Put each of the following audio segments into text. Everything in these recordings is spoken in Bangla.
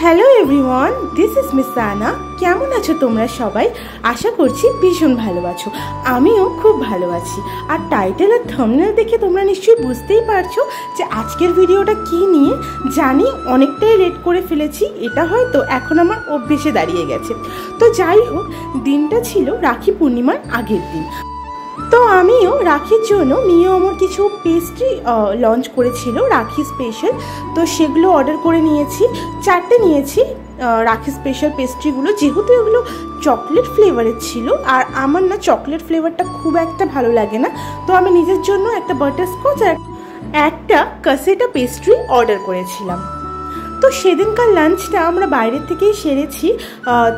Hello everyone, this is miss আনা। কেমন আছো তোমরা সবাই? আশা করছি ভীষণ ভালো আছো। আমিও খুব ভালো আছি। আর টাইটেল আর থাম্বনেল দেখে তোমরা নিশ্চয়ই বুঝতেই পারছো যে আজকের ভিডিওটা কী নিয়ে। জানি অনেকটাই লেট করে ফেলেছি, এটা হয়তো এখন আমার অভ্যেসে দাঁড়িয়ে গেছে। তো যাই হোক, দিনটা ছিল রাখি পূর্ণিমার আগের দিন। তো আমিও রাখির জন্য মিও আমার কিছু পেস্ট্রি লঞ্চ করেছিল রাখি স্পেশাল, তো সেগুলো অর্ডার করে নিয়েছি। 4টে নিয়েছি রাখি স্পেশাল পেস্ট্রিগুলো, যেহেতু এগুলো চকলেট ফ্লেভারের ছিল আর আমার না চকলেট ফ্লেভারটা খুব একটা ভালো লাগে না। তো আমি নিজের জন্য একটা বাটারস্কচ আর একটা কাসেটা পেস্ট্রি অর্ডার করেছিলাম। তো সেদিনকার লাঞ্চটা আমরা বাইরের থেকেই সেরেছি।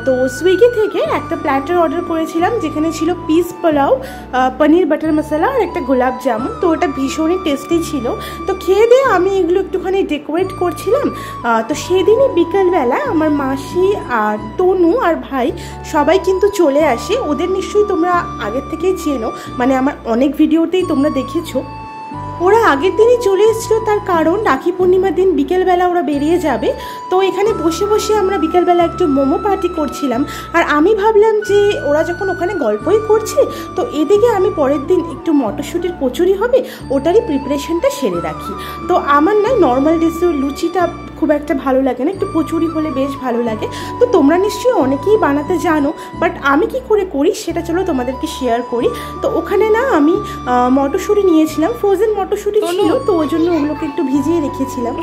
তো সুইগি থেকে একটা প্ল্যাটার অর্ডার করেছিলাম, যেখানে ছিল পিস পোলাও, পনির বাটার মশলা আর একটা গোলাপ জামুন। তো ওটা ভীষণই টেস্টি ছিল। তো খেয়ে দিয়ে আমি এগুলো একটুখানি ডেকোরেট করছিলাম। তো সেদিনই বিকালবেলা আমার মাসি আর তনু আর ভাই সবাই কিন্তু চলে আসে। ওদের নিশ্চয়ই তোমরা আগের থেকেই চেনো, মানে আমার অনেক ভিডিওতেই তোমরা দেখেছো। ওরা আগের দিনই চলে এসেছিলো, তার কারণ রাখি পূর্ণিমার দিন বিকেলবেলা ওরা বেরিয়ে যাবে। তো এখানে বসে বসে আমরা বিকেলবেলা একটু মোমো পার্টি করছিলাম। আর আমি ভাবলাম যে ওরা যখন ওখানে গল্পই করছে, তো এদিকে আমি পরের দিন একটু মটরশুঁটির কচুরি হবে, ওটারই প্রিপারেশনটা সেরে রাখি। তো আমার না নর্মাল ডেসে লুচিটা খুব একটা ভালো লাগে না, একটু কচুরি হলে বেশ ভালো লাগে। তো তোমরা নিশ্চয়ই অনেকেই বানাতে জানো, বাট আমি কি করে করি সেটা চলো তোমাদেরকে শেয়ার করি। তো ওখানে না আমি মটরশুঁটি নিয়েছিলাম, ফ্রোজেন মটরশুঁটি ছিল, তো ওই জন্য ওগুলোকে একটু ভিজিয়ে রেখেছিলাম।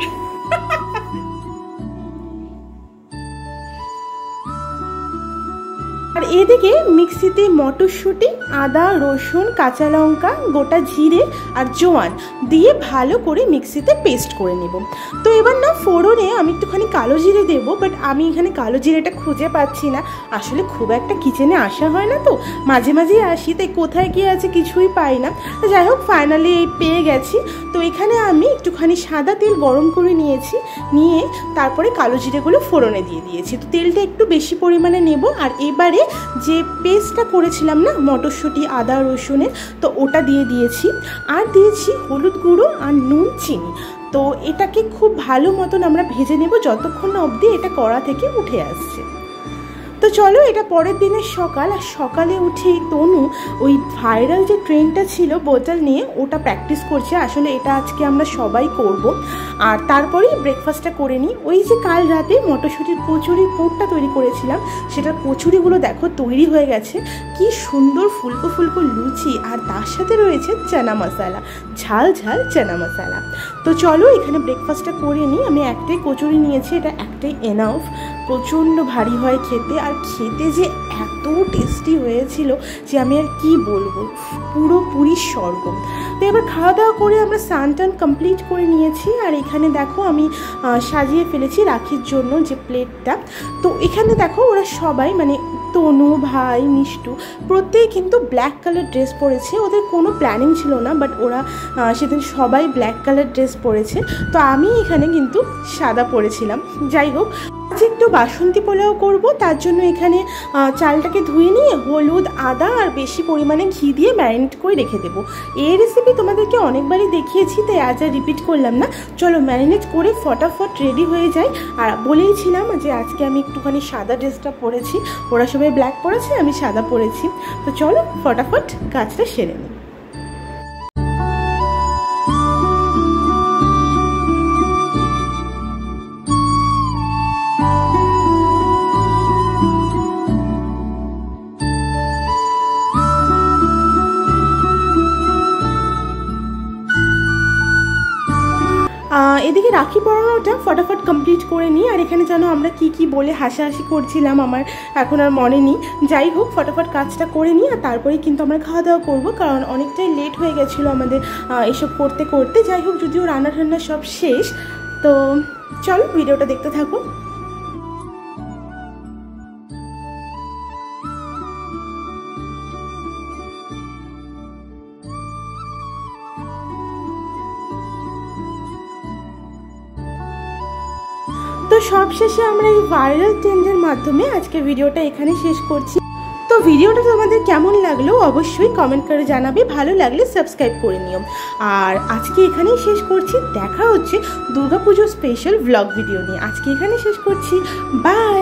আর এদিকে মিক্সিতে মটরশুঁটি, আদা, রসুন, কাঁচা লঙ্কা, গোটা জিরে আর জোয়ান দিয়ে ভালো করে মিক্সিতে পেস্ট করে নেব। তো এবার না ফোড়নে আমি একটুখানি কালো জিরে দেবো, বাট আমি এখানে কালো জিরেটা খুঁজে পাচ্ছি না। আসলে খুব একটা কিচেনে আসা হয় না, তো মাঝে মাঝেই আসি, তাই কোথায় গিয়ে আছে কিছুই পাই না। তো যাই হোক, ফাইনালি পেয়ে গেছি। তো এখানে আমি একটুখানি সাদা তেল গরম করে নিয়েছি, নিয়ে তারপরে কালো জিরেগুলো ফোড়নে দিয়ে দিয়েছি। তো তেলটা একটু বেশি পরিমাণে নেব। আর এবারে যে পেস্টটা করেছিলাম না মটরশুঁটি, আদা, রসুনের, তো ওটা দিয়ে দিয়েছি। আর দিয়েছি হলুদ গুঁড়ো আর নুন, চিনি। তো এটাকে খুব ভালো মতন আমরা ভেজে নেব যতক্ষণ না অবধি এটা কড়া থেকে উঠে আসছে। তো চলো, এটা পরের দিনের সকাল। আর সকালে উঠেই তনু ওই ভাইরাল যে ট্রেনটা ছিল বোতল নিয়ে, ওটা প্র্যাকটিস করছে। আসলে এটা আজকে আমরা সবাই করব। আর তারপরেই ব্রেকফাস্টটা করে নিই। ওই যে কাল রাতে মটরশুঁটির কচুরির পুরটা তৈরি করেছিলাম, সেটার কচুরিগুলো দেখো তৈরি হয়ে গেছে। কি সুন্দর ফুলকো ফুলকো লুচি, আর তার সাথে রয়েছে চানা মশলা, ঝাল ঝাল চানা মশলা। তো চলো এখানে ব্রেকফাস্টটা করে নিই। আমি একটাই কচুরি নিয়েছি, এটা একটাই এনাফ। প্রচণ্ড ভারী হয় খেতে, আর খেতে যে এত টেস্টি হয়েছিল যে আমি আর কি বলবো, পুরোপুরি স্বর্গ। তো এবার খাওয়া দাওয়া করে আমরা স্নান টান কমপ্লিট করে নিয়েছি। আর এখানে দেখো আমি সাজিয়ে ফেলেছি রাখির জন্য যে প্লেটটা। তো এখানে দেখো ওরা সবাই, মানে তনু, ভাই, মিষ্টু, প্রত্যেকে কিন্তু ব্ল্যাক কালার ড্রেস পরেছে। ওদের কোনো প্ল্যানিং ছিল না, বাট ওরা সেদিন সবাই ব্ল্যাক কালার ড্রেস পরেছে। তো আমি এখানে কিন্তু সাদা পরেছিলাম। যাই হোক, আজ একটু বাসন্তী পোলাও করব, তার জন্য এখানে চালটাকে ধুয়ে নিয়ে হলুদ, আদা আর বেশি পরিমাণে ঘি দিয়ে ম্যারিনেট করে রেখে দেবো। এই রেসিপি তোমাদেরকে অনেকবারই দেখিয়েছি, তাই আজ আর রিপিট করলাম না। চলো ম্যারিনেট করে ফটাফট রেডি হয়ে যায়। আর বলেইছিলাম যে আজকে আমি একটুখানি সাদা ড্রেসটা পরেছি, ওরা সবাই ব্ল্যাক পরেছে, আমি সাদা পরেছি। তো চলো ফটাফট কাজটা সেরে নিই। এদিকে রাখি পরানোটা ফটাফট কমপ্লিট করে নিই। আর এখানে যেন আমরা কি কি বলে হাসাহাসি করছিলাম আমার এখন আর মনে নেই। যাই হোক, ফটাফট কাজটা করে নিই, আর তারপরেই কিন্তু আমরা খাওয়া দাওয়া করবো, কারণ অনেকটাই লেট হয়ে গেছিলো আমাদের এসব করতে করতে। যাই হোক, যদিও রান্না ঠান্না সব শেষ। তো চলো ভিডিওটা দেখতে থাকো। তো সবশেষে আমরা এই ভাইরাল ট্রেন্ডের মাধ্যমে আজকে ভিডিওটা এখানে শেষ করছি। তো ভিডিওটা তোমাদের কেমন লাগলো অবশ্যই কমেন্ট করে জানাবে, ভালো লাগলে সাবস্ক্রাইব করে নিও। আর আজকে এখানেই শেষ করছি, দেখা হচ্ছে দুর্গাপুজোর স্পেশাল ব্লগ ভিডিও নিয়ে। আজকে এখানেই শেষ করছি, বাই।